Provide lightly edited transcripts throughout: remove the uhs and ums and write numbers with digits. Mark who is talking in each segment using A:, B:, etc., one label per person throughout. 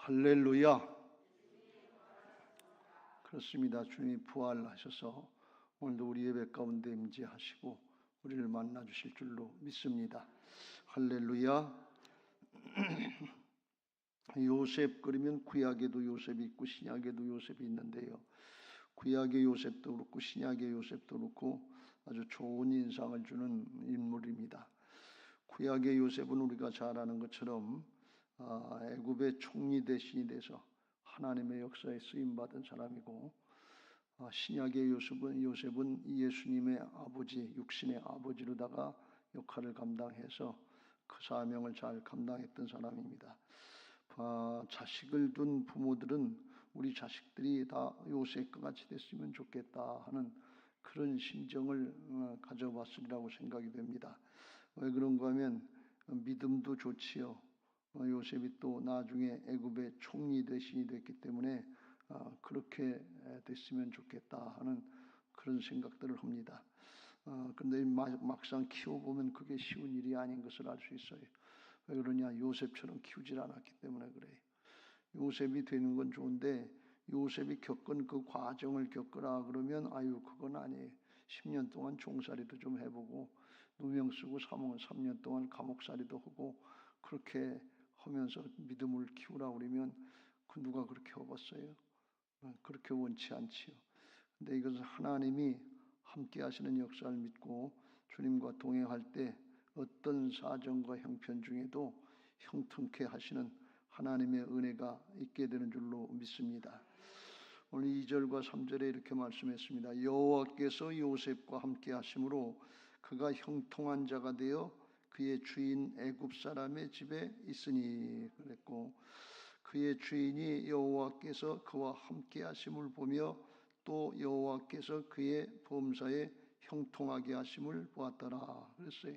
A: 할렐루야. 그렇습니다. 주님이 부활하셔서 오늘도 우리 예배 가운데 임재하시고 우리를 만나 주실 줄로 믿습니다. 할렐루야. 요셉 그러면 구약에도 요셉이 있고 신약에도 요셉이 있는데요. 구약의 요셉도 그렇고 신약의 요셉도 그렇고 아주 좋은 인상을 주는 인물입니다. 구약의 요셉은 우리가 잘 아는 것처럼 애굽의 총리 대신이 돼서 하나님의 역사에 쓰임받은 사람이고, 신약의 요셉은 예수님의 아버지, 육신의 아버지로다가 역할을 감당해서 그 사명을 잘 감당했던 사람입니다. 자식을 둔 부모들은 우리 자식들이 다 요셉과 같이 됐으면 좋겠다 하는 그런 심정을 가져봤으리라고 생각이 됩니다. 왜 그런가 하면 믿음도 좋지요. 요셉이 또 나중에 애굽의 총리 대신이 됐기 때문에 그렇게 됐으면 좋겠다 하는 그런 생각들을 합니다. 그런데 막상 키워보면 그게 쉬운 일이 아닌 것을 알 수 있어요. 왜 그러냐? 요셉처럼 키우질 않았기 때문에 그래요. 요셉이 되는 건 좋은데 요셉이 겪은 그 과정을 겪으라 그러면 그건 아니에요. 10년 동안 종살이도 좀 해보고 누명 쓰고 3년 동안 감옥살이도 하고 그렇게 하면서 믿음을 키우라 그러면 그 누가 그렇게 해봤어요? 그렇게 원치 않지요. 근데 이것은 하나님이 함께 하시는 역사를 믿고 주님과 동행할 때 어떤 사정과 형편 중에도 형통케 하시는 하나님의 은혜가 있게 되는 줄로 믿습니다. 오늘 2절과 3절에 이렇게 말씀했습니다. 여호와께서 요셉과 함께 하심으로 그가 형통한 자가 되어 그의 주인 애굽 사람의 집에 있으니 그랬고, 그의 주인이 여호와께서 그와 함께 하심을 보며 또 여호와께서 그의 범사에 형통하게 하심을 보았더라 그랬어요.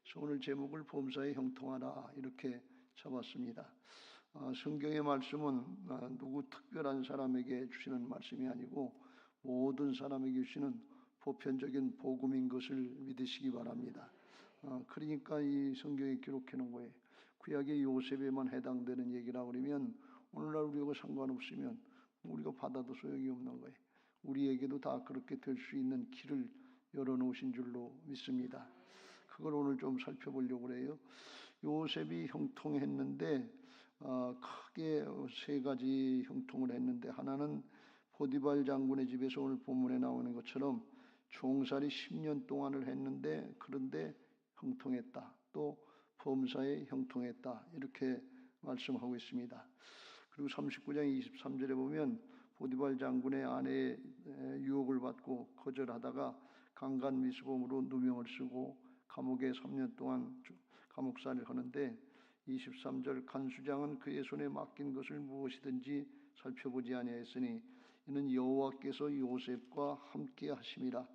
A: 그래서 오늘 제목을 범사에 형통하라 이렇게 잡았습니다. 성경의 말씀은 누구 특별한 사람에게 주시는 말씀이 아니고 모든 사람에게 주시는 보편적인 복음인 것을 믿으시기 바랍니다. 그러니까 이 성경에 기록해 놓은 거예요. 구약의 요셉에만 해당되는 얘기라고 그러면 오늘날 우리하고 상관없으면 우리가 받아도 소용이 없는 거예요. 우리에게도 다 그렇게 될 수 있는 길을 열어놓으신 줄로 믿습니다. 그걸 오늘 좀 살펴보려고 그래요. 요셉이 형통했는데 크게 세 가지 형통을 했는데, 하나는 보디발 장군의 집에서 오늘 본문에 나오는 것처럼 종살이 10년 동안을 했는데 그런데 형통했다. 또 범사에 형통했다. 이렇게 말씀하고 있습니다. 그리고 39장 23절에 보면 보디발 장군의 아내의 유혹을 받고 거절하다가 강간미수범으로 누명을 쓰고 감옥에 3년 동안 감옥살이를 하는데 23절 간수장은 그의 손에 맡긴 것을 무엇이든지 살펴보지 아니하였으니 이는 여호와께서 요셉과 함께 하심이라.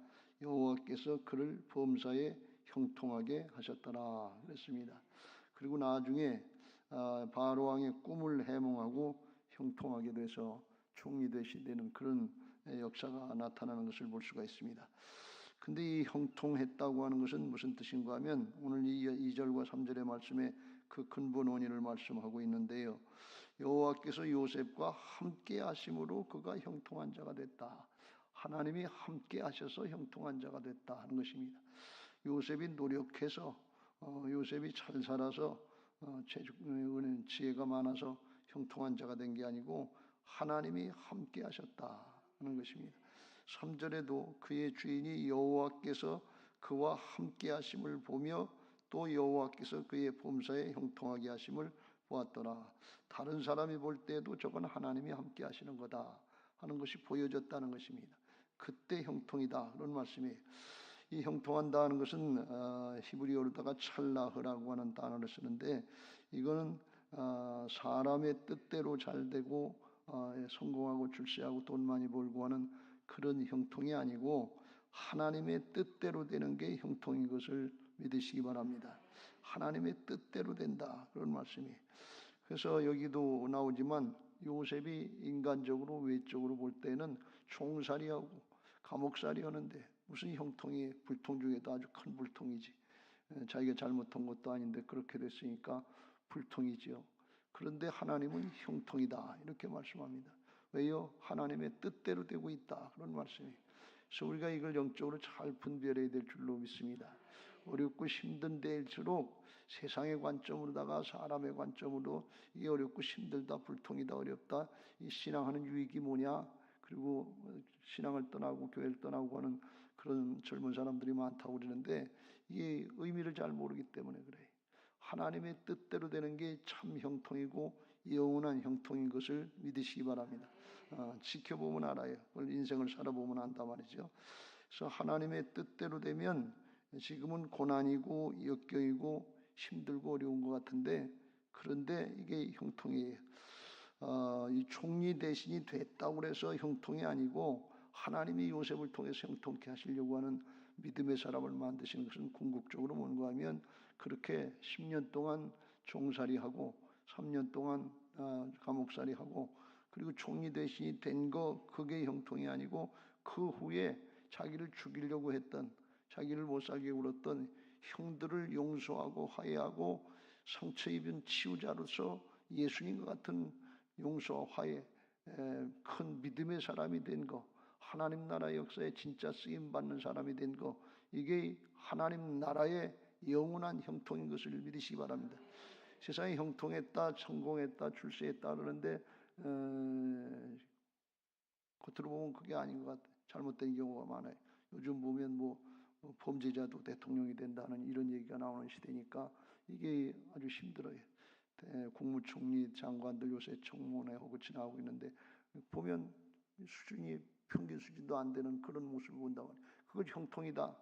A: 여호와께서 그를 범사에 형통하게 하셨더라 그랬습니다. 그리고 나중에 바로 왕의 꿈을 해몽하고 형통하게 돼서 총리 되시는 그런 역사가 나타나는 것을 볼 수가 있습니다. 근데 이 형통했다고 하는 것은 무슨 뜻인가 하면 오늘 이 2절과 3절의 말씀에 그 근본 원인을 말씀하고 있는데요. 여호와께서 요셉과 함께 하심으로 그가 형통한 자가 됐다. 하나님이 함께 하셔서 형통한 자가 됐다 하는 것입니다. 요셉이 노력해서 요셉이 잘 살아서 지혜가 많아서 형통한 자가 된 게 아니고 하나님이 함께 하셨다 하는 것입니다. 3절에도 그의 주인이 여호와께서 그와 함께 하심을 보며 또 여호와께서 그의 범사에 형통하게 하심을 보았더라. 다른 사람이 볼 때에도 저건 하나님이 함께 하시는 거다 하는 것이 보여졌다는 것입니다. 그때 형통이다 그런 말씀이에요. 이 형통한다는 것은 히브리어로다가 찰나흐라고 하는 단어를 쓰는데, 이거는 사람의 뜻대로 잘 되고 성공하고 출세하고 돈 많이 벌고 하는 그런 형통이 아니고 하나님의 뜻대로 되는 게 형통인 것을 믿으시기 바랍니다. 하나님의 뜻대로 된다 그런 말씀이에요. 그래서 여기도 나오지만 요셉이 인간적으로 외적으로 볼 때는 총살이하고 감옥살이 하는데 무슨 형통이, 불통 중에도 아주 큰 불통이지. 자기가 잘못한 것도 아닌데 그렇게 됐으니까 불통이지요. 그런데 하나님은 형통이다 이렇게 말씀합니다. 왜요? 하나님의 뜻대로 되고 있다 그런 말씀이에요. 그래서 우리가 이걸 영적으로 잘 분별해야 될 줄로 믿습니다. 어렵고 힘든 데일수록 세상의 관점으로다가 사람의 관점으로 이게 어렵고 힘들다, 불통이다, 어렵다, 이 신앙하는 유익이 뭐냐, 그리고 신앙을 떠나고 교회를 떠나고 하는 그런 젊은 사람들이 많다고 그러는데 이게 의미를 잘 모르기 때문에 그래요. 하나님의 뜻대로 되는 게 참 형통이고 영원한 형통인 것을 믿으시기 바랍니다. 지켜보면 알아요. 그걸 인생을 살아보면 안다 말이죠. 그래서 하나님의 뜻대로 되면 지금은 고난이고 역경이고 힘들고 어려운 것 같은데 그런데 이게 형통이에요. 이 총리 대신이 됐다고 해서 형통이 아니고 하나님이 요셉을 통해서 형통케 하시려고 하는 믿음의 사람을 만드시는 것은 궁극적으로 뭔가 하면 그렇게 10년 동안 종살이하고 3년 동안 감옥살이하고 그리고 총리 대신이 된 거 그게 형통이 아니고 그 후에 자기를 죽이려고 했던 자기를 못 살게 굴었던 형들을 용서하고 화해하고 상처 입은 치유자로서 예수님과 같은 용서와 화해 큰 믿음의 사람이 된 거 하나님 나라 역사에 진짜 쓰임받는 사람이 된 거 이게 하나님 나라의 영원한 형통인 것을 믿으시기 바랍니다. 세상에 형통했다 성공했다 출세했다 그러는데 겉으로 보면 그게 아닌 것 같아요. 잘못된 경우가 많아요. 요즘 보면 뭐 범죄자도 대통령이 된다는 이런 얘기가 나오는 시대니까 이게 아주 힘들어요. 국무총리 장관들 요새 청문회 하고 지나가고 있는데 보면 수준이 평균 수준도 안 되는 그런 모습을 본다고 해요. 그걸 형통이다.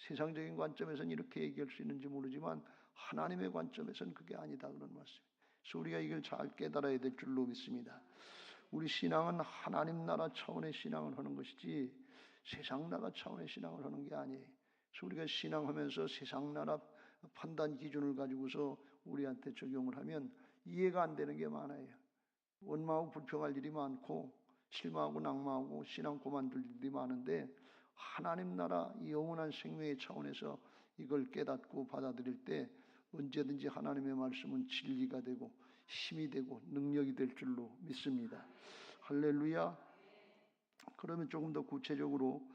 A: 세상적인 관점에서는 이렇게 얘기할 수 있는지 모르지만 하나님의 관점에서는 그게 아니다 그런 말씀이에요. 그래서 우리가 이걸 잘 깨달아야 될 줄로 믿습니다. 우리 신앙은 하나님 나라 차원의 신앙을 하는 것이지 세상 나라 차원의 신앙을 하는 게 아니에요. 그래서 우리가 신앙하면서 세상 나라 판단 기준을 가지고서 우리한테 적용을 하면 이해가 안 되는 게 많아요. 원망하고 불평할 일이 많고 실망하고 낙망하고 신앙 그만둘 일이 많은데 하나님 나라 영원한 생명의 차원에서 이걸 깨닫고 받아들일 때 언제든지 하나님의 말씀은 진리가 되고 힘이 되고 능력이 될 줄로 믿습니다. 할렐루야. 그러면 조금 더 구체적으로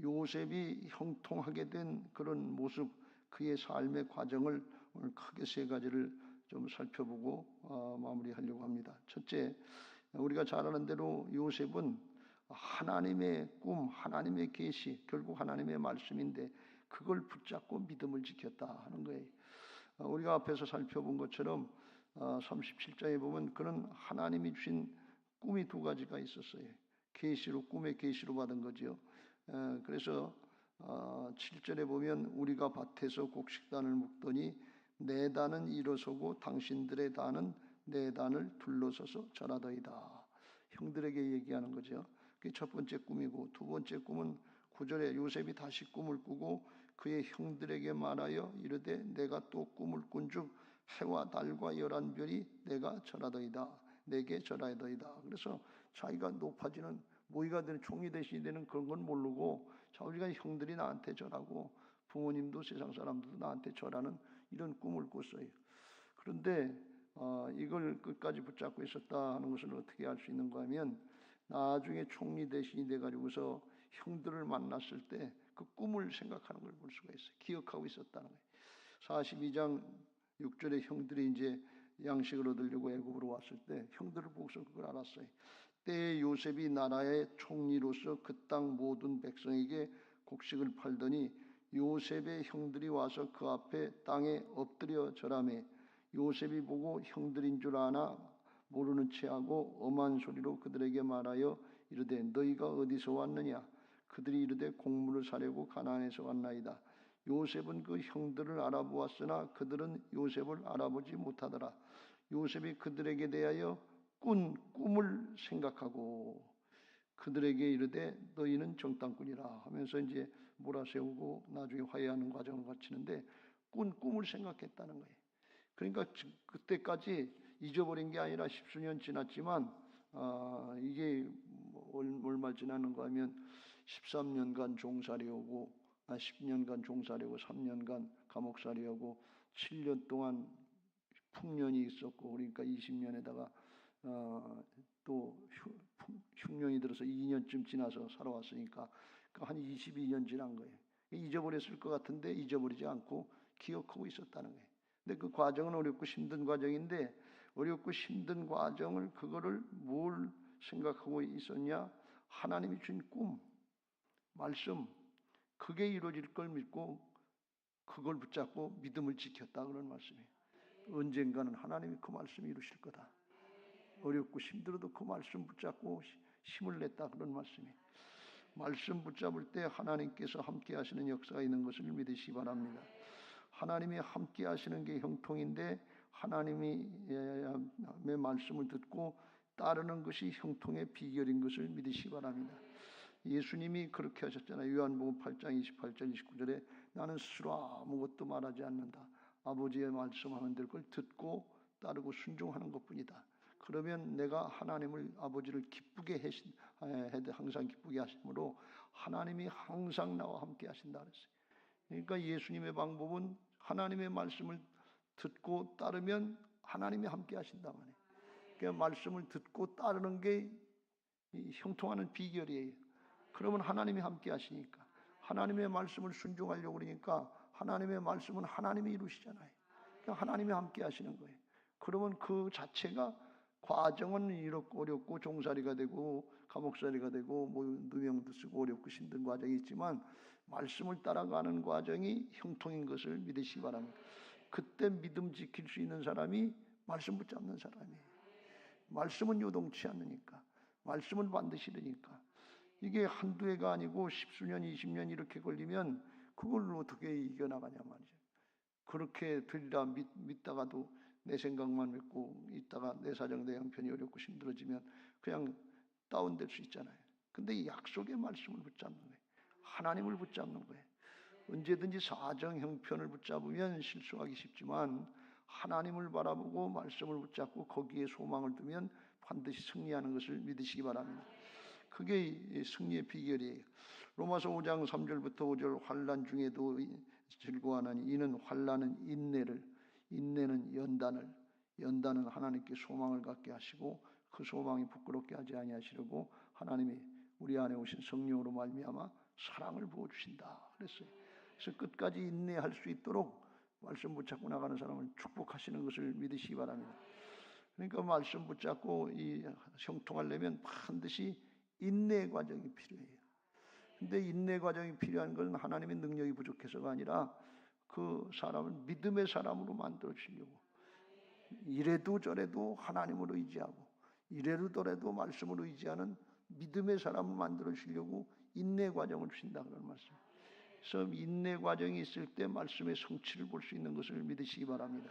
A: 요셉이 형통하게 된 그런 모습 그의 삶의 과정을 오늘 크게 세 가지를 좀 살펴보고 마무리하려고 합니다. 첫째, 우리가 잘 아는 대로 요셉은 하나님의 꿈, 하나님의 계시, 결국 하나님의 말씀인데 그걸 붙잡고 믿음을 지켰다 하는 거예요. 우리가 앞에서 살펴본 것처럼 37장에 보면 그는 하나님이 주신 꿈이 두 가지가 있었어요. 계시로 꿈의 계시로 받은 거죠. 그래서 7절에 보면 우리가 밭에서 곡식단을 묶더니 내 단은 일어서고 당신들의 단은 내 단을 둘러서서 절하더이다. 형들에게 얘기하는 거죠. 그게 첫 번째 꿈이고 두 번째 꿈은 9절에 요셉이 다시 꿈을 꾸고 그의 형들에게 말하여 이르되 내가 또 꿈을 꾼즉 해와 달과 열한 별이 내가 절하더이다. 내게 절하더이다. 그래서 자기가 높아지는 모의가 되는 총리 대신이 되는 그런 건 모르고 자 우리가 형들이 나한테 절하고 부모님도 세상 사람들도 나한테 절하는 이런 꿈을 꿨어요. 그런데 이걸 끝까지 붙잡고 있었다 하는 것을 어떻게 알 수 있는가 하면 나중에 총리 대신이 돼가지고서 형들을 만났을 때 그 꿈을 생각하는 걸 볼 수가 있어요. 기억하고 있었다는 거예요. 42장 6절에 형들이 이제 양식을 얻으려고 애굽으로 왔을 때 형들을 보고서 그걸 알았어요. 때에 요셉이 나라의 총리로서 그 땅 모든 백성에게 곡식을 팔더니 요셉의 형들이 와서 그 앞에 땅에 엎드려 절하매 요셉이 보고 형들인 줄 아나 모르는 체하고 엄한 소리로 그들에게 말하여 이르되 너희가 어디서 왔느냐 그들이 이르되 곡물을 사려고 가나안에서 왔나이다. 요셉은 그 형들을 알아보았으나 그들은 요셉을 알아보지 못하더라. 요셉이 그들에게 대하여 꾼 꿈을 생각하고 그들에게 이르되 너희는 정탐꾼이라 하면서 이제 몰아세우고 나중에 화해하는 과정을 거치는데 꾼 꿈을 생각했다는 거예요. 그러니까 그때까지 잊어버린 게 아니라 십수년 지났지만 이게 얼마 지났는가 하면 13년간 종살이하고 10년간 종살이하고 3년간 감옥살이하고 7년 동안 풍년이 있었고, 그러니까 20년에다가 또 흉년이 들어서 2년쯤 지나서 살아왔으니까 한 22년 지난 거예요. 잊어버렸을 것 같은데 잊어버리지 않고 기억하고 있었다는 거예요. 근데 그 과정은 어렵고 힘든 과정인데, 어렵고 힘든 과정을 그거를 뭘 생각하고 있었냐? 하나님이 준 꿈, 말씀, 그게 이루어질 걸 믿고 그걸 붙잡고 믿음을 지켰다, 그런 말씀이에요. 언젠가는 하나님이 그 말씀 이루실 거다. 어렵고 힘들어도 그 말씀 붙잡고 힘을 냈다, 그런 말씀이에요. 말씀 붙잡을 때 하나님께서 함께 하시는 역사가 있는 것을 믿으시기 바랍니다. 하나님이 함께 하시는 게 형통인데, 하나님의 말씀을 듣고 따르는 것이 형통의 비결인 것을 믿으시기 바랍니다. 예수님이 그렇게 하셨잖아요. 요한복음 8장 28절 29절에 나는 스스로 아무것도 말하지 않는다. 아버지의 말씀하면 될 걸 듣고 따르고 순종하는 것뿐이다. 그러면 내가 하나님을, 아버지를 기쁘게 항상 기쁘게 하심으로 하나님이 항상 나와 함께 하신다 그랬어요. 그러니까 예수님의 방법은 하나님의 말씀을 듣고 따르면 하나님이 함께 하신다 말이에요. 그러니까 말씀을 듣고 따르는 게 형통하는 비결이에요. 그러면 하나님이 함께 하시니까, 하나님의 말씀을 순종하려고 그러니까 하나님의 말씀은 하나님이 이루시잖아요. 그러니까 하나님이 함께 하시는 거예요. 그러면 그 자체가, 과정은 이렇고 어렵고 종살이가 되고 감옥살이가 되고 뭐 누명도 쓰고 어렵고 힘든 과정이 있지만, 말씀을 따라가는 과정이 형통인 것을 믿으시기 바랍니다. 그때 믿음 지킬 수 있는 사람이 말씀 붙잡는 사람이에요. 말씀은 요동치 않으니까, 말씀은 반드시 되니까. 이게 한두 해가 아니고 10수년 20년 이렇게 걸리면 그걸 어떻게 이겨나가냐 말이죠. 그렇게 되리라 믿다가도 내 생각만 믿고 있다가 내 사정 내 형편이 어렵고 힘들어지면 그냥 다운될 수 있잖아요. 근데 이 약속의 말씀을 붙잡는 거예요. 하나님을 붙잡는 거예요. 언제든지 사정 형편을 붙잡으면 실수하기 쉽지만, 하나님을 바라보고 말씀을 붙잡고 거기에 소망을 두면 반드시 승리하는 것을 믿으시기 바랍니다. 그게 승리의 비결이에요. 로마서 5장 3절부터 5절, 환난 중에도 즐거워하나니 이는 환난은 인내를, 인내는 연단을, 연단은 하나님께 소망을 갖게 하시고 그 소망이 부끄럽게 하지 아니하시려고 하나님이 우리 안에 오신 성령으로 말미암아 사랑을 부어주신다 그랬어요. 그래서 끝까지 인내할 수 있도록 말씀 붙잡고 나가는 사람을 축복하시는 것을 믿으시기 바랍니다. 그러니까 말씀 붙잡고 이 형통하려면 반드시 인내 과정이 필요해요. 근데 인내 과정이 필요한 건 하나님의 능력이 부족해서가 아니라 그 사람을 믿음의 사람으로 만들어 주려고, 이래도 저래도 하나님을 의지하고 이래도 저래도 말씀을 의지하는 믿음의 사람을 만들어 주려고 인내 과정을 주신다 그런 말씀. 그래서 인내 과정이 있을 때 말씀의 성취를 볼 수 있는 것을 믿으시기 바랍니다.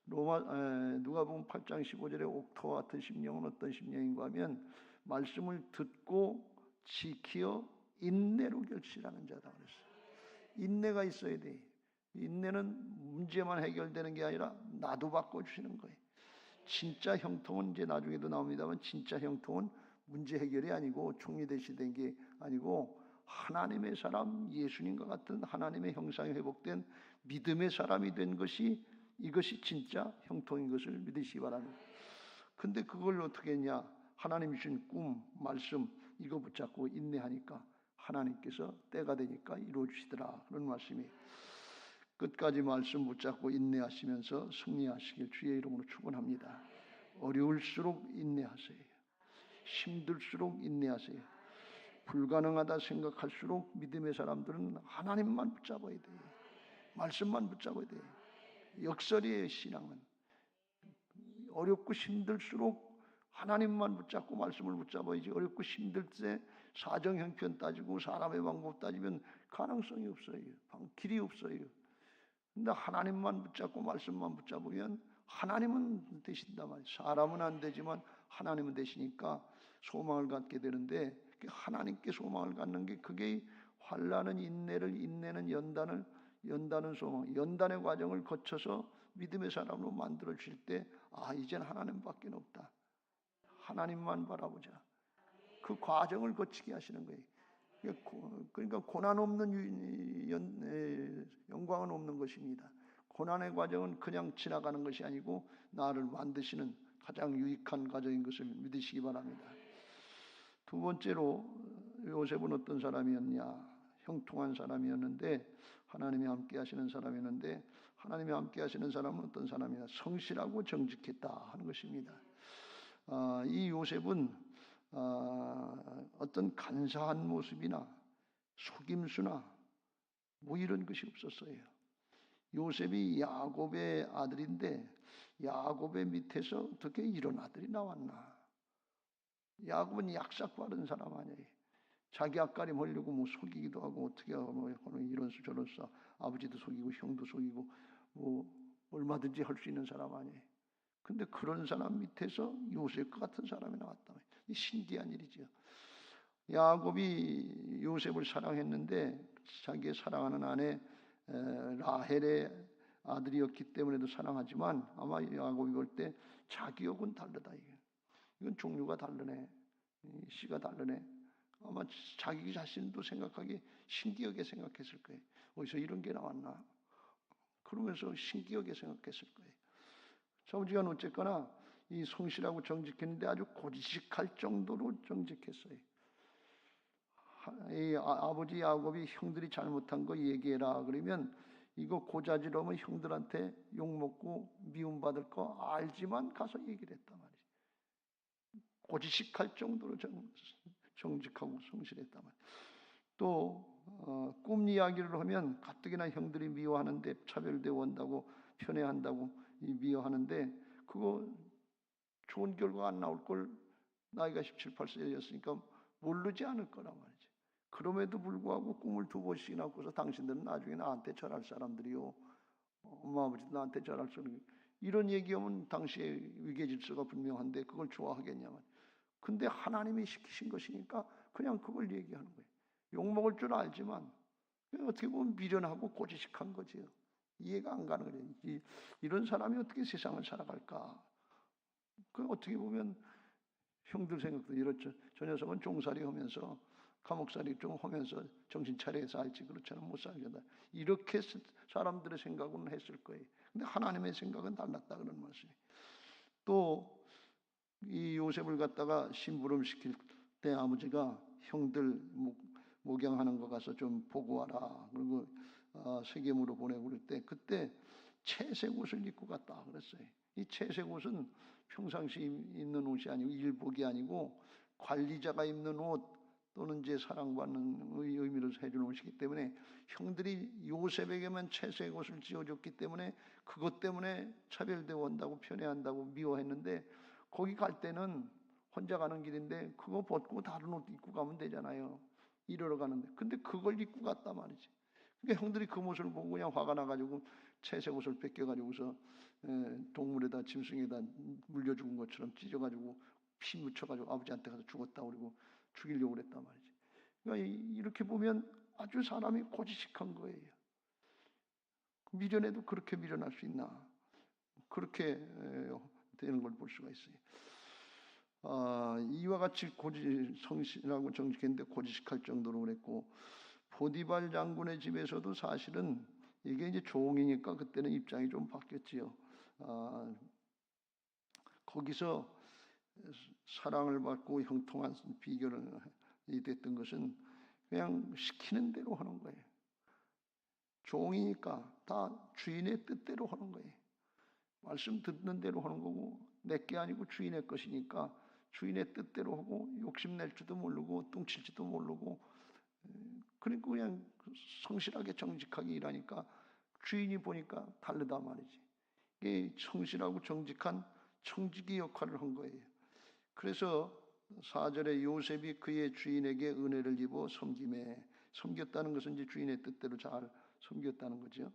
A: 누가복음 8장 15절에 옥토와 같은 심령은 어떤 심령인가 하면 말씀을 듣고 지키어 인내로 결실하는 자다 그랬어요. 인내가 있어야 돼. 인내는 문제만 해결되는 게 아니라 나도 바꿔주시는 거예요. 진짜 형통은 이제 나중에도 나옵니다만, 진짜 형통은 문제 해결이 아니고 총리대시된 게 아니고 하나님의 사람, 예수님과 같은 하나님의 형상이 회복된 믿음의 사람이 된 것이, 이것이 진짜 형통인 것을 믿으시기 바랍니다. 근데 그걸 어떻게 했냐? 하나님이 주신 꿈, 말씀 이거 붙잡고 인내하니까 하나님께서 때가 되니까 이루어 주시더라 그런 말씀이에요. 끝까지 말씀 붙잡고 인내하시면서 승리하시길 주의 이름으로 축원합니다. 어려울수록 인내하세요. 힘들수록 인내하세요. 불가능하다 생각할수록 믿음의 사람들은 하나님만 붙잡아야 돼요. 말씀만 붙잡아야 돼요. 역설이에요. 신앙은 어렵고 힘들수록 하나님만 붙잡고 말씀을 붙잡아야지, 어렵고 힘들 때 사정 형편 따지고 사람의 방법 따지면 가능성이 없어요. 길이 없어요. 근데 하나님만 붙잡고 말씀만 붙잡으면 하나님은 되신단 말이에요. 사람은 안 되지만 하나님은 되시니까 소망을 갖게 되는데, 하나님께 소망을 갖는 게, 그게 환난은 인내를, 인내는 연단을, 연단은 소망, 연단의 과정을 거쳐서 믿음의 사람으로 만들어 주실 때, 아, 이젠 하나님밖에 없다. 하나님만 바라보자. 그 과정을 거치게 하시는 거예요. 그러니까 고난 없는 영광은 없는 것입니다. 고난의 과정은 그냥 지나가는 것이 아니고 나를 만드시는 가장 유익한 과정인 것을 믿으시기 바랍니다. 두 번째로 요셉은 어떤 사람이었냐? 형통한 사람이었는데 하나님이 함께 하시는 사람이었는데 하나님이 함께 하시는 사람은 어떤 사람이냐? 성실하고 정직했다 하는 것입니다. 이 요셉은 어떤 간사한 모습이나 속임수나 뭐 이런 것이 없었어요. 요셉이 야곱의 아들인데 야곱의 밑에서 어떻게 이런 아들이 나왔나? 야곱은 약삭 빠른 사람 아니에요. 자기 앞가림 하려고 뭐 속이기도 하고 어떻게 하고 뭐 이런수 저런수 아버지도 속이고 형도 속이고 뭐 얼마든지 할 수 있는 사람 아니에요. 근데 그런 사람 밑에서 요셉과 같은 사람이 나왔다. 이 신기한 일이죠. 야곱이 요셉을 사랑했는데 자기의 사랑하는 아내 라헬의 아들이었기 때문에도 사랑하지만 아마 야곱이 볼 때 자기 욕은 다르다. 이건 종류가 다르네. 씨가 다르네. 아마 자기 자신도 생각하기 신기하게 생각했을 거예요. 어디서 이런 게 나왔나? 그러면서 신기하게 생각했을 거예요. 자우지간 어쨌거나 이 성실하고 정직했는데 아주 고지식할 정도로 정직했어요. 이 아버지 야곱이 형들이 잘못한 거 얘기해라 그러면 이거 고자질하면 형들한테 욕먹고 미움받을 거 알지만 가서 얘기를 했단 말이에요. 고지식할 정도로 정직하고 성실했단 말이에요. 또 꿈 이야기를 하면 가뜩이나 형들이 미워하는데 차별되어 온다고 편애한다고 미워하는데 그거 좋은 결과 안 나올 걸 나이가 17, 18세였으니까 모르지 않을 거란 말이지. 그럼에도 불구하고 꿈을 2번씩이나 꾸서 당신들은 나중에 나한테 절할 사람들이요. 엄마 아버지도 나한테 절할 사람이 이런 얘기하면 당시에 위계질서가 분명한데 그걸 좋아하겠냐면. 근데 하나님이 시키신 것이니까 그냥 그걸 얘기하는 거예요. 욕먹을 줄 알지만 어떻게 보면 미련하고 고지식한 거지요. 이해가 안 가는 거예요. 이런 사람이 어떻게 세상을 살아갈까? 그 어떻게 보면 형들 생각도 이렇죠. 저 녀석은 종살이 하면서 감옥살이 좀 하면서 정신 차려서 살지 그렇잖아 못 살겠다. 이렇게 사람들의 생각은 했을 거예요. 근데 하나님의 생각은 달랐다 그런 말씀이에요. 또 이 요셉을 갖다가 심부름 시킬 때 아버지가 형들 목양하는 거 가서 좀 보고 와라. 그리고 세겜으로 보내고 그럴 때 그때 채색 옷을 입고 갔다 그랬어요. 이 채색 옷은 평상시 입는 옷이 아니고 일복이 아니고 관리자가 입는 옷 또는 이제 사랑받는 의미로 해주는 옷이기 때문에 형들이 요셉에게만 채색 옷을 지어줬기 때문에 그것 때문에 차별되어 온다고 편애한다고 미워했는데 거기 갈 때는 혼자 가는 길인데 그거 벗고 다른 옷 입고 가면 되잖아요. 일하러 가는데. 근데 그걸 입고 갔단 말이지. 그러니까 형들이 그 모습을 보고 그냥 화가 나가지고 채색 옷을 뺏겨가지고서 동물에다 짐승에다 물려 죽은 것처럼 찢어가지고 피 묻혀가지고 아버지한테 가서 죽었다 그러고 죽이려고 그랬단 말이지. 그러니까 이렇게 보면 아주 사람이 고지식한 거예요. 미련에도 그렇게 미련할 수 있나? 그렇게 되는 걸 볼 수가 있어요. 이와 같이 성실하고 정직했는데 고지식할 정도로 그랬고 보디발 장군의 집에서도 사실은 이게 이제 종이니까 그때는 입장이 좀 바뀌었지요. 거기서 사랑을 받고 형통한 비결이 됐던 것은 그냥 시키는 대로 하는 거예요. 종이니까 다 주인의 뜻대로 하는 거예요. 말씀 듣는 대로 하는 거고 내게 아니고 주인의 것이니까 주인의 뜻대로 하고 욕심낼 줄도 모르고 뚱칠지도 모르고 그러니까 그냥 성실하게 정직하게 일하니까 주인이 보니까 다르다 말이지. 이게 성실하고 정직한 청지기 역할을 한 거예요. 그래서 4절에 요셉이 그의 주인에게 은혜를 입어 섬겼다는 것은 이제 주인의 뜻대로 잘 섬겼다는 거죠.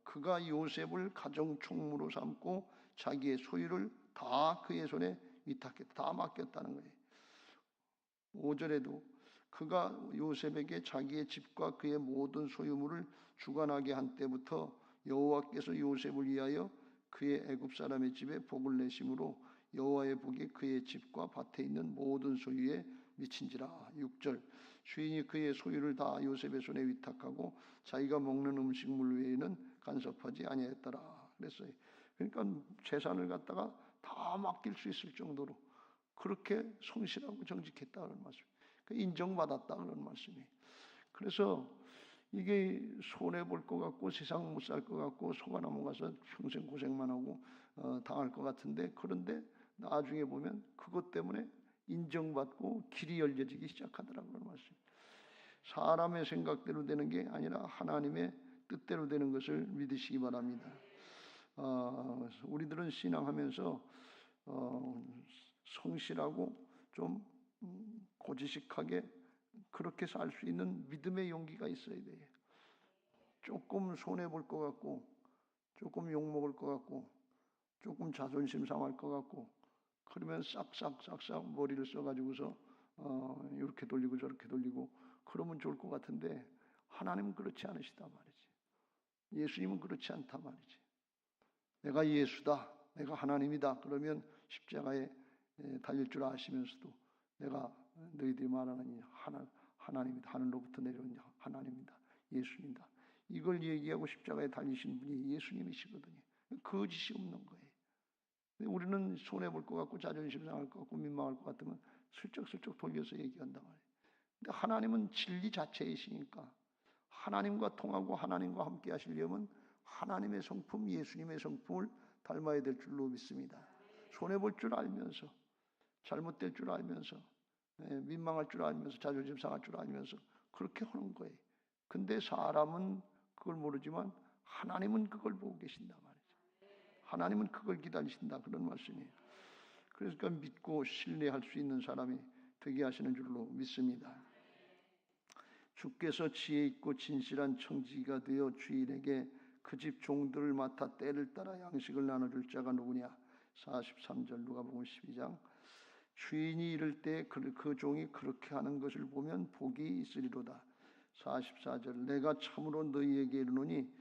A: 그가 요셉을 가정 총무로 삼고 자기의 소유를 다 그의 손에 위탁했다. 다 맡겼다는 거예요. 5절에도 그가 요셉에게 자기의 집과 그의 모든 소유물을 주관하게 한 때부터 여호와께서 요셉을 위하여 그의 애굽 사람의 집에 복을 내심으로 여호와의 복이 그의 집과 밭에 있는 모든 소유에 미친지라. 6절 주인이 그의 소유를 다 요셉의 손에 위탁하고 자기가 먹는 음식물 외에는 간섭하지 아니했더라 그랬어요. 그러니까 재산을 갖다가 다 맡길 수 있을 정도로 그렇게 성실하고 정직했다는 말씀. 인정받았다 그런 말씀이에요. 그래서 이게 손해 볼 것 같고 세상 못 살 것 같고 소가 넘어가서 평생 고생만 하고 당할 것 같은데, 그런데 나중에 보면 그것 때문에 인정받고 길이 열려지기 시작하더라고요. 그런 말씀. 사람의 생각대로 되는 게 아니라 하나님의 뜻대로 되는 것을 믿으시기 바랍니다. 우리들은 신앙하면서 성실하고 좀 고지식하게 그렇게 살 수 있는 믿음의 용기가 있어야 돼요. 조금 손해 볼 것 같고, 조금 욕 먹을 것 같고, 조금 자존심 상할 것 같고, 그러면 싹싹 머리를 써가지고서 이렇게 돌리고 저렇게 돌리고 그러면 좋을 것 같은데, 하나님은 그렇지 않으시단 말이지. 예수님은 그렇지 않단 말이지. 내가 예수다, 내가 하나님이다 그러면 십자가에 달릴 줄 아시면서도 내가 너희들이 말하는 하나님이다, 하늘로부터 내려온 하나님이다, 예수님이다, 이걸 얘기하고 십자가에 달리신 분이 예수님이시거든요. 거짓이 없는 거예요. 우리는 손해볼 것 같고 자존심 상할 것 같고 민망할 것 같으면 슬쩍슬쩍 돌려서 얘기한단 말이에요. 근데 하나님은 진리 자체이시니까 하나님과 통하고 하나님과 함께 하시려면 하나님의 성품, 예수님의 성품을 닮아야 될 줄로 믿습니다. 손해볼 줄 알면서, 잘못될 줄 알면서, 민망할 줄 알면서, 자존심 상할 줄 알면서 그렇게 하는 거예요. 근데 사람은 그걸 모르지만 하나님은 그걸 보고 계신단 말이죠. 하나님은 그걸 기다리신다 그런 말씀이에요. 그러니까 믿고 신뢰할 수 있는 사람이 되게 하시는 줄로 믿습니다. 주께서 지혜 있고 진실한 청지기가 되어 주인에게 그 집 종들을 맡아 때를 따라 양식을 나눠줄 자가 누구냐. 43절 누가복음 12장. 주인이 이를 때 그 종이 그렇게 하는 것을 보면 복이 있으리로다. 44절. 내가 참으로 너희에게 이르노니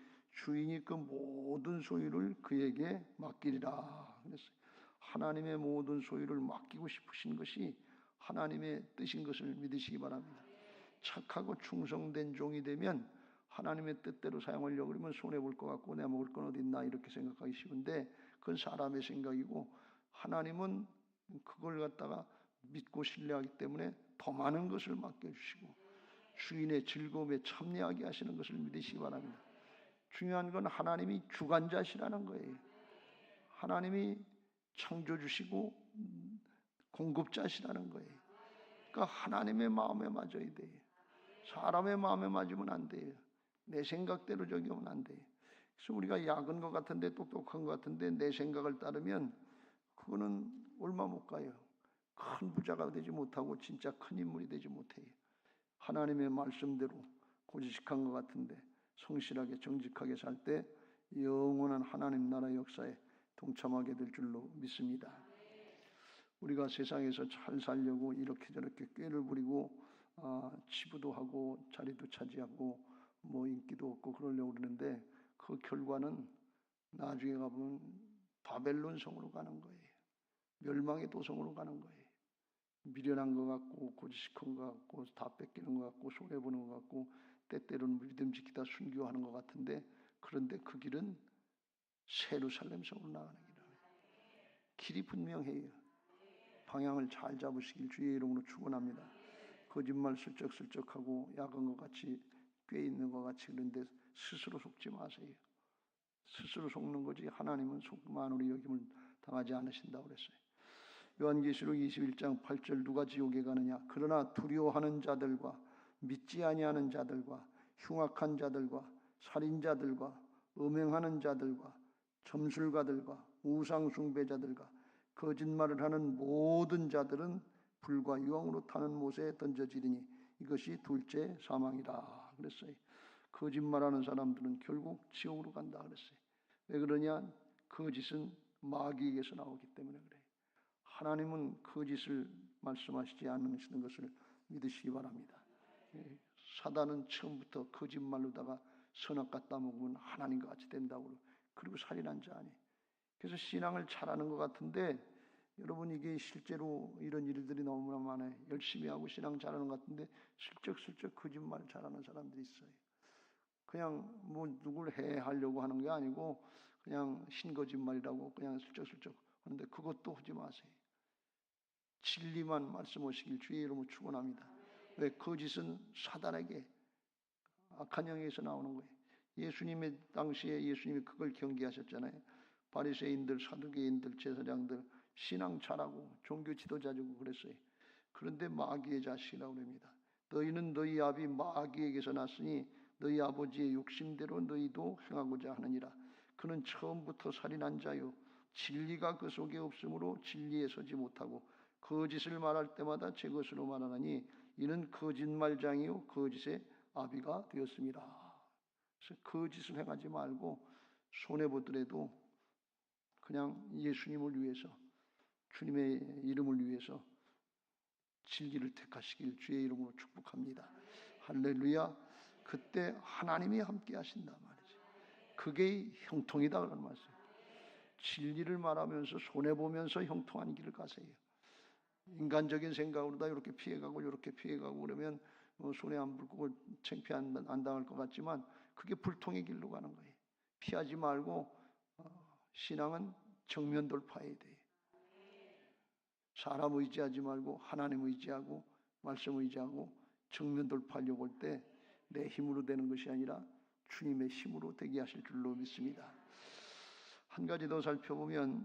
A: 주인이 그 모든 소유를 그에게 맡기리라. 그랬어요. 하나님의 모든 소유를 맡기고 싶으신 것이 하나님의 뜻인 것을 믿으시기 바랍니다. 착하고 충성된 종이 되면 하나님의 뜻대로 사용하려고 그러면 손해볼 것 같고 내가 먹을 건 어디 있나 이렇게 생각하기 쉬운데, 그건 사람의 생각이고 하나님은 그걸 갖다가 믿고 신뢰하기 때문에 더 많은 것을 맡겨주시고 주인의 즐거움에 참여하게 하시는 것을 믿으시기 바랍니다. 중요한 건 하나님이 주관자시라는 거예요. 하나님이 창조주시고 공급자시라는 거예요. 그러니까 하나님의 마음에 맞아야 돼요. 사람의 마음에 맞으면 안 돼요. 내 생각대로 적용은 안 돼요. 그래서 우리가 약은 것 같은데 똑똑한 것 같은데 내 생각을 따르면 그거는 얼마 못 가요. 큰 부자가 되지 못하고 진짜 큰 인물이 되지 못해요. 하나님의 말씀대로 고지식한 것 같은데 성실하게 정직하게 살 때 영원한 하나님 나라 역사에 동참하게 될 줄로 믿습니다. 우리가 세상에서 잘 살려고 이렇게 저렇게 꾀를 부리고 치부도 하고 자리도 차지하고 뭐 인기도 얻고 그러려고 그러는데 그 결과는 나중에 가보면 바벨론 성으로 가는 거예요. 멸망의 도성으로 가는 거예요. 미련한 것 같고 고지식한 것 같고 다 뺏기는 것 같고 손해보는 것 같고 때때로는 믿음 지키다 순교하는 것 같은데, 그런데 그 길은 예루살렘 성으로 나가는 길이에요. 길이 분명해요. 방향을 잘 잡으시길 주의 이름으로 축원합니다. 거짓말 슬쩍슬쩍하고 야간 것 같이 꽤 있는 것 같이 그런데 스스로 속지 마세요. 스스로 속는 거지 하나님은 속만으로 여김을 당하지 않으신다고 그랬어요. 요한계시록 21장 8절 누가 지옥에 가느냐. 그러나 두려워하는 자들과 믿지 아니하는 자들과 흉악한 자들과 살인자들과 음행하는 자들과 점술가들과 우상 숭배자들과 거짓말을 하는 모든 자들은 불과 유황으로 타는 못에 던져지리니 이것이 둘째 사망이라 그랬어요. 거짓말하는 사람들은 결국 지옥으로 간다 그랬어요. 왜 그러냐? 거짓은 마귀에게서 나오기 때문에 그래요. 하나님은 거짓을 말씀하시지 않으시는 것을 믿으시기 바랍니다. 사단은 처음부터 거짓말로다가 선악 갖다 먹으면 하나님과 같이 된다고 그리고 살인한 자 아니. 그래서 신앙을 잘하는 것 같은데 여러분 이게 실제로 이런 일들이 너무나 많아요. 열심히 하고 신앙 잘하는 것 같은데 슬쩍슬쩍 거짓말 잘하는 사람들이 있어요. 그냥 뭐 누굴 해하려고 하는 게 아니고 그냥 신거짓말이라고 그냥 슬쩍슬쩍 하는데 그것도 하지 마세요. 진리만 말씀하시길 주의 이름으로 축원합니다. 왜? 거짓은 사단에게 악한 영에서 나오는 거예요. 예수님의 당시에 예수님이 그걸 경계하셨잖아요. 바리새인들, 사두개인들, 제사장들 신앙 잘하고 종교 지도자주고 그랬어요. 그런데 마귀의 자식이라고 합니다. 너희는 너희 아비 마귀에게서 났으니 너희 아버지의 욕심대로 너희도 행하고자 하느니라. 그는 처음부터 살인한 자요 진리가 그 속에 없으므로 진리에 서지 못하고 거짓을 말할 때마다 제 것으로 말하나니 이는 거짓말장이요 거짓의 아비가 되었습니다. 그래서 거짓을 행하지 말고 손해보더라도 그냥 예수님을 위해서 주님의 이름을 위해서 진리를 택하시길 주의 이름으로 축복합니다. 할렐루야. 그때 하나님이 함께 하신단 말이죠. 그게 형통이다 그런 말씀이에요. 진리를 말하면서 손해보면서 형통한 길을 가세요. 인간적인 생각으로 다 이렇게 피해가고 이렇게 피해가고 그러면 손해 안 불고 창피 안 당할 것 같지만 그게 불통의 길로 가는 거예요. 피하지 말고 신앙은 정면 돌파해야 돼요. 사람 의지하지 말고 하나님 의지하고 말씀 의지하고 정면 돌파하려고 할 때 내 힘으로 되는 것이 아니라 주님의 힘으로 되게 하실 줄로 믿습니다. 한 가지 더 살펴보면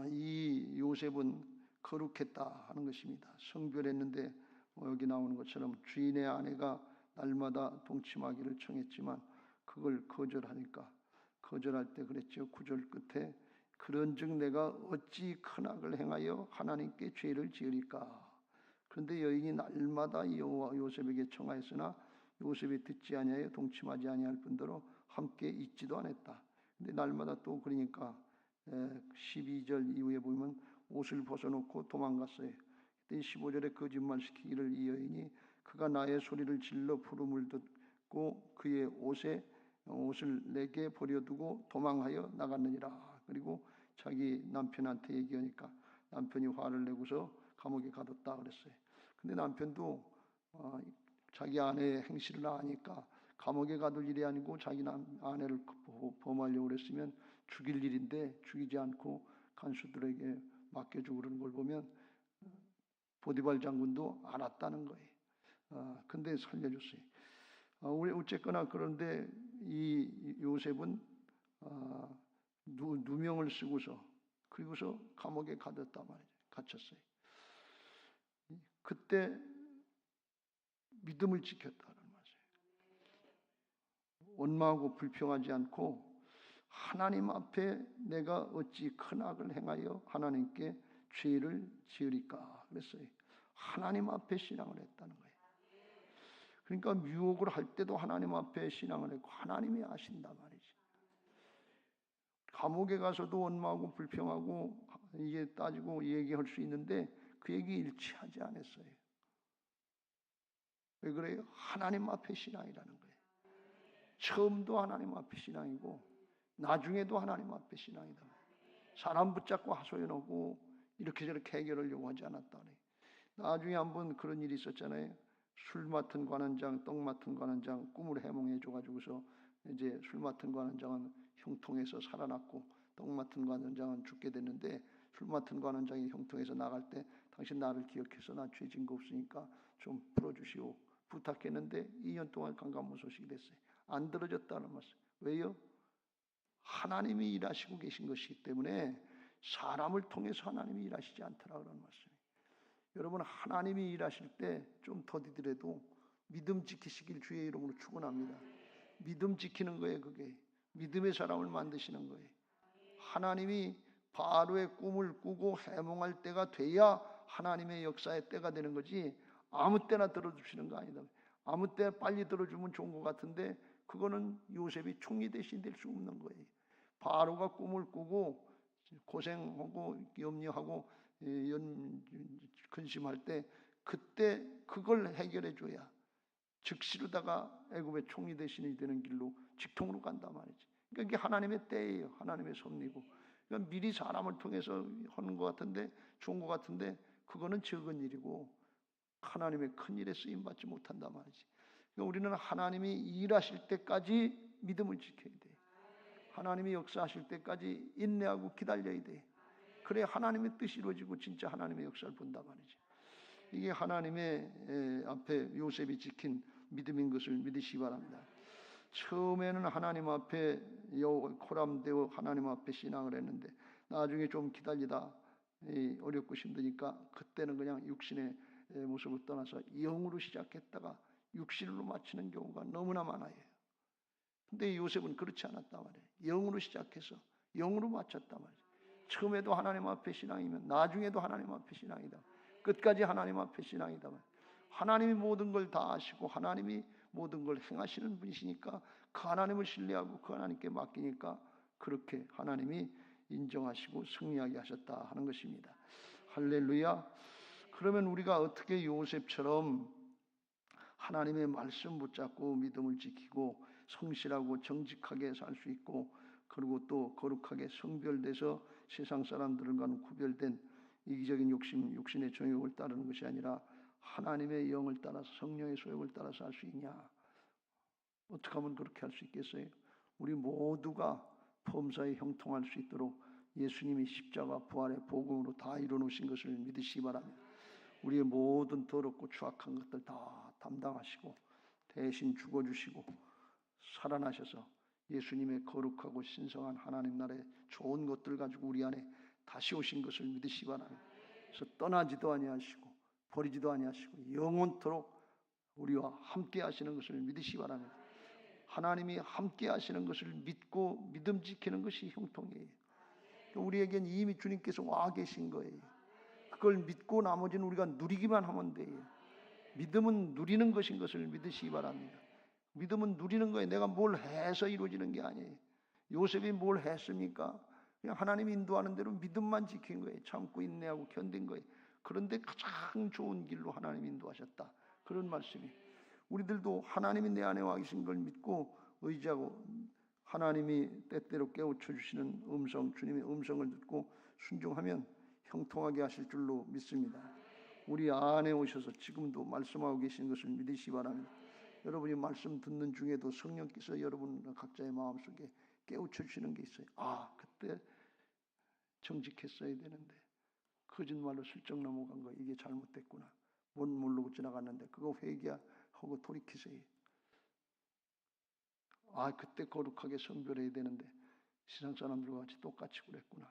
A: 이 요셉은 거룩했다 하는 것입니다. 성별했는데 여기 나오는 것처럼 주인의 아내가 날마다 동침하기를 청했지만 그걸 거절하니까 거절할 때 그랬죠. 9절 끝에 그런즉 내가 어찌 큰 악을 행하여 하나님께 죄를 지으리까. 그런데 여인이 날마다 요셉에게 청하였으나 요셉이 듣지 아니하여 동침하지 아니할 뿐더러 함께 있지도 않았다. 근데 날마다 또 그러니까 12절 이후에 보면 옷을 벗어놓고 도망갔어요. 그때 15절에 거짓말시키기를 이 여인이 그가 나의 소리를 질러 부름을 듣고 그의 옷을 내게 버려두고 도망하여 나갔느니라. 그리고 자기 남편한테 얘기하니까 남편이 화를 내고서 감옥에 가뒀다 그랬어요. 근데 남편도 자기 아내의 행실을 아니까 감옥에 가둘 일이 아니고 자기 아내를 범하려고 그랬으면 죽일 일인데 죽이지 않고 간수들에게 맡겨주고 그러는 걸 보면 보디발 장군도 알았다는 거예요. 근데 살려줬어요. 우리 어쨌거나 그런데 이 요셉은 누명을 쓰고서 그리고서 감옥에 가뒀단 말이죠. 갇혔어요. 그때 믿음을 지켰다는 말이에요. 원망하고 불평하지 않고 하나님 앞에 내가 어찌 큰 악을 행하여 하나님께 죄를 지으리까 그랬어요. 하나님 앞에 신앙을 했다는 거예요. 그러니까 유혹을 할 때도 하나님 앞에 신앙을 했고 하나님이 아신단 말이지. 감옥에 가서도 원망하고 불평하고 이게 따지고 얘기할 수 있는데 그 얘기 일치하지 않았어요. 왜 그래요? 하나님 앞에 신앙이라는 거예요. 처음도 하나님 앞에 신앙이고 나중에도 하나님 앞에 신앙이다. 사람 붙잡고 하소연하고 이렇게 저렇게 해결하려고 하지 않았다. 나중에 한번 그런 일이 있었잖아요. 술 맡은 관원장, 떡 맡은 관원장 꿈을 해몽해 줘가지고서 이제 술 맡은 관원장은 형통해서 살아났고 떡 맡은 관원장은 죽게 됐는데 술 맡은 관원장이 형통해서 나갈 때 당신 나를 기억해서 나 죄 진 거 없으니까 좀 풀어주시오 부탁했는데 2년 동안 강간무소식이 됐어요. 안 들어졌다는 말씀. 왜요? 하나님이 일하시고 계신 것이기 때문에 사람을 통해서 하나님이 일하시지 않더라 그런 말씀이에요. 여러분 하나님이 일하실 때 좀 더디더라도 믿음 지키시길 주의 이름으로 축원합니다. 믿음 지키는 거예요. 그게 믿음의 사람을 만드시는 거예요. 하나님이 바로의 꿈을 꾸고 해몽할 때가 돼야 하나님의 역사의 때가 되는 거지 아무 때나 들어주시는 거 아니다. 아무 때 빨리 들어주면 좋은 것 같은데 그거는 요셉이 총리 대신 될 수 없는 거예요. 바로가 꿈을 꾸고 고생하고 염려하고 근심할 때 그때 그걸 해결해 줘야 즉시로다가 애굽의 총리 대신이 되는 길로 직통으로 간단 말이지. 그러니까 이게 하나님의 때예요. 하나님의 섭리고. 그러니까 미리 사람을 통해서 하는 것 같은데 좋은 것 같은데 그거는 적은 일이고 하나님의 큰 일에 쓰임 받지 못한단 말이지. 그러니까 우리는 하나님이 일하실 때까지 믿음을 지켜야 돼. 하나님이 역사하실 때까지 인내하고 기다려야 돼. 그래 하나님의 뜻이 이루어지고 진짜 하나님의 역사를 본단 말이지. 이게 하나님의 앞에 요셉이 지킨 믿음인 것을 믿으시기 바랍니다. 처음에는 하나님 앞에 코람되어 하나님 앞에 신앙을 했는데 나중에 좀 기다리다 어렵고 힘드니까 그때는 그냥 육신의 모습을 떠나서 영으로 시작했다가 육신으로 마치는 경우가 너무나 많아요. 근데 요셉은 그렇지 않았단 말이에요. 영으로 시작해서 영으로 마쳤단 말이에요. 처음에도 하나님 앞에 신앙이면 나중에도 하나님 앞에 신앙이다. 끝까지 하나님 앞에 신앙이다. 하나님이 모든 걸 다 아시고 하나님이 모든 걸 행하시는 분이시니까 그 하나님을 신뢰하고 그 하나님께 맡기니까 그렇게 하나님이 인정하시고 승리하게 하셨다 하는 것입니다. 할렐루야. 그러면 우리가 어떻게 요셉처럼 하나님의 말씀 붙잡고 믿음을 지키고 성실하고 정직하게 살 수 있고 그리고 또 거룩하게 성별돼서 세상 사람들과는 구별된 이기적인 욕심, 육신의 정욕을 따르는 것이 아니라 하나님의 영을 따라서 성령의 소욕을 따라서 할 수 있냐? 어떻게 하면 그렇게 할 수 있겠어요? 우리 모두가 범사에 형통할 수 있도록 예수님이 십자가 부활의 복음으로 다 이루어놓으신 것을 믿으시기 바랍니다. 우리의 모든 더럽고 추악한 것들 다 담당하시고 대신 죽어주시고 살아나셔서 예수님의 거룩하고 신성한 하나님 나라의 좋은 것들 가지고 우리 안에 다시 오신 것을 믿으시기 바랍니다. 그래서 떠나지도 아니하시고 버리지도 아니하시고 영원토록 우리와 함께 하시는 것을 믿으시기 바랍니다. 하나님이 함께 하시는 것을 믿고 믿음 지키는 것이 형통이에요. 우리에겐 이미 주님께서 와 계신 거예요. 그걸 믿고 나머지는 우리가 누리기만 하면 돼요. 믿음은 누리는 것인 것을 믿으시기 바랍니다. 믿음은 누리는 거예요. 내가 뭘 해서 이루어지는 게 아니에요. 요셉이 뭘 했습니까? 그냥 하나님이 인도하는 대로 믿음만 지킨 거예요. 참고 인내하고 견딘 거예요. 그런데 가장 좋은 길로 하나님이 인도하셨다. 그런 말씀이. 우리들도 하나님이 내 안에 와 계신 걸 믿고 의지하고 하나님이 때때로 깨우쳐 주시는 음성, 주님의 음성을 듣고 순종하면 형통하게 하실 줄로 믿습니다. 우리 안에 오셔서 지금도 말씀하고 계신 것을 믿으시기 바랍니다. 여러분이 말씀 듣는 중에도 성령께서 여러분 각자의 마음속에 깨우쳐 주시는 게 있어요. 아, 그때 정직했어야 되는데 거짓말로 슬쩍 넘어간 거 이게 잘못됐구나. 못 모르고 지나갔는데 그거 회개하고 돌이키세요. 아, 그때 거룩하게 성별해야 되는데 세상 사람들과 같이 똑같이 그랬구나.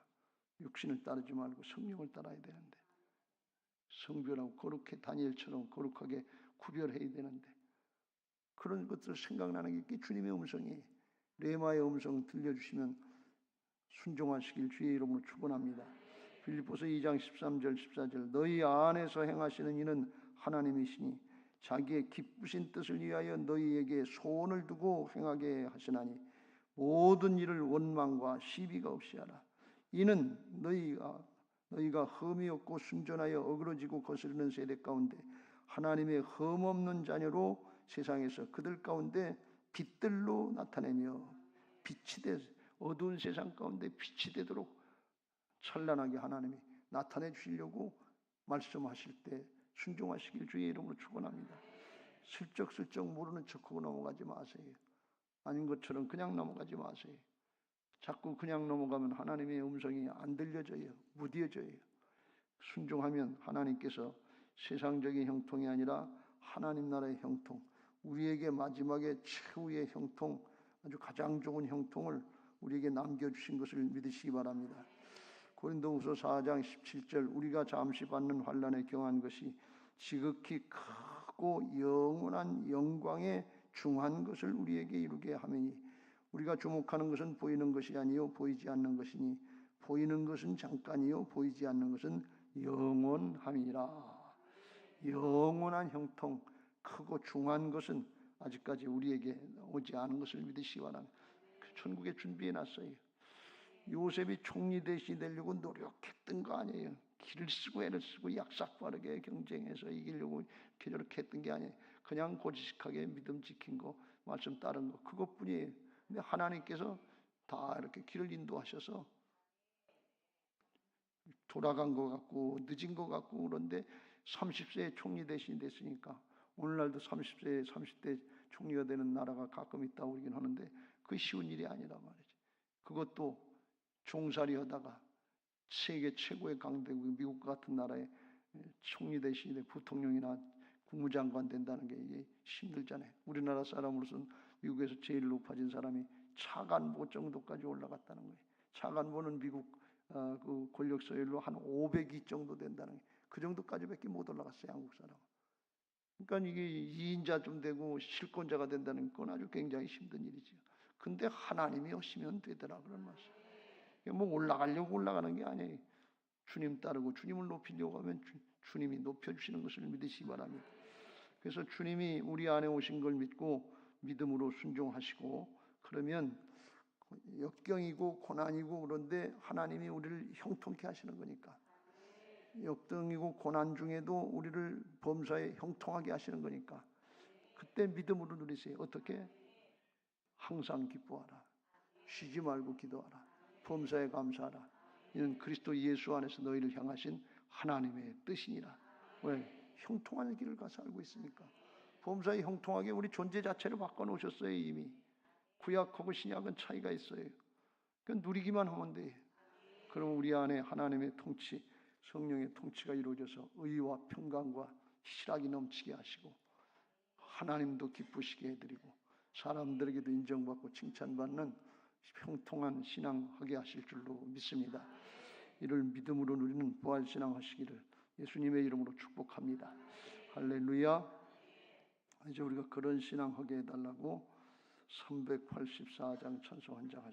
A: 육신을 따르지 말고 성령을 따라야 되는데 성별하고 거룩해 다니엘처럼 거룩하게 구별해야 되는데 그런 것들 생각나는 게 주님의 음성이 레마의 음성 들려주시면 순종하시길 주의 이름으로 축원합니다. 빌립보서 2장 13절 14절 너희 안에서 행하시는 이는 하나님이시니 자기의 기쁘신 뜻을 위하여 너희에게 소원을 두고 행하게 하시나니 모든 일을 원망과 시비가 없이 하라. 이는 너희가 흠이 없고 순전하여 어그러지고 거스르는 세대 가운데 하나님의 흠 없는 자녀로 세상에서 그들 가운데 빛들로 나타내며 빛이 돼 어두운 세상 가운데 빛이 되도록 찬란하게 하나님이 나타내 주시려고 말씀하실 때 순종하시길 주의 이름으로 축원합니다. 슬쩍슬쩍 모르는 척하고 넘어가지 마세요. 아닌 것처럼 그냥 넘어가지 마세요. 자꾸 그냥 넘어가면 하나님의 음성이 안 들려져요. 무뎌져요. 순종하면 하나님께서 세상적인 형통이 아니라 하나님 나라의 형통, 우리에게 마지막에 최후의 형통, 아주 가장 좋은 형통을 우리에게 남겨주신 것을 믿으시기 바랍니다. 고린도후서 4장 17절 우리가 잠시 받는 환난에 경한 것이 지극히 크고 영원한 영광에 중한 것을 우리에게 이루게 하매니 우리가 주목하는 것은 보이는 것이 아니요 보이지 않는 것이니 보이는 것은 잠깐이요 보이지 않는 것은 영원함이라. 영원한 형통, 크고 중한 것은 아직까지 우리에게 오지 않은 것을 믿으시기 바랍니다. 천국에 준비해놨어요. 요셉이 총리 대신이 되려고 노력했던 거 아니에요. 길을 쓰고 애를 쓰고 약삭빠르게 경쟁해서 이기려고 이렇게 저렇게 했던 게 아니에요. 그냥 고지식하게 믿음 지킨 거, 말씀 따른 거 그것뿐이에요. 근데 하나님께서 다 이렇게 길을 인도하셔서 돌아간 것 같고 늦은 것 같고 그런데 30세에 총리 대신이 됐으니까 오늘날도 30세, 30대 총리가 되는 나라가 가끔 있다고 그러긴 하는데 그 쉬운 일이 아니란 말이지. 그것도 종살이 하다가 세계 최고의 강대국 미국 같은 나라의 총리 대신에 부통령이나 국무장관 된다는 게 이게 힘들잖아요. 우리나라 사람으로서는 미국에서 제일 높아진 사람이 차관보 정도까지 올라갔다는 거예요. 차관보는 미국 그 권력 서열로 한 500위 정도 된다는 거예요. 그 정도까지밖에 못 올라갔어요, 한국 사람은. 그러니까 이게 2인자 좀 되고 실권자가 된다는 건 아주 굉장히 힘든 일이죠. 근데 하나님이 오시면 되더라 그런 말씀. 뭐 올라가려고 올라가는 게 아니에요. 주님 따르고 주님을 높이려고 하면 주님이 높여주시는 것을 믿으시기 바랍니다. 그래서 주님이 우리 안에 오신 걸 믿고 믿음으로 순종하시고 그러면 역경이고 고난이고 그런데 하나님이 우리를 형통케 하시는 거니까 역경이고 고난 중에도 우리를 범사에 형통하게 하시는 거니까 그때 믿음으로 누리세요. 어떻게? 항상 기뻐하라. 쉬지 말고 기도하라. 범사에 감사하라. 이는 그리스도 예수 안에서 너희를 향하신 하나님의 뜻이니라. 왜? 형통한 길을 가서 알고 있으니까. 범사에 형통하게 우리 존재 자체를 바꿔놓으셨어요. 이미. 구약하고 신약은 차이가 있어요. 그건 누리기만 하면 돼. 그럼 우리 안에 하나님의 통치, 성령의 통치가 이루어져서 의와 평강과 희락이 넘치게 하시고 하나님도 기쁘시게 해드리고 사람들에게도 인정받고 칭찬받는 형통한 신앙하게 하실 줄로 믿습니다. 이를 믿음으로 누리는 부활신앙 하시기를 예수님의 이름으로 축복합니다. 할렐루야. 이제 우리가 그런 신앙하게 해달라고 384장 찬송 한 장 하시죠.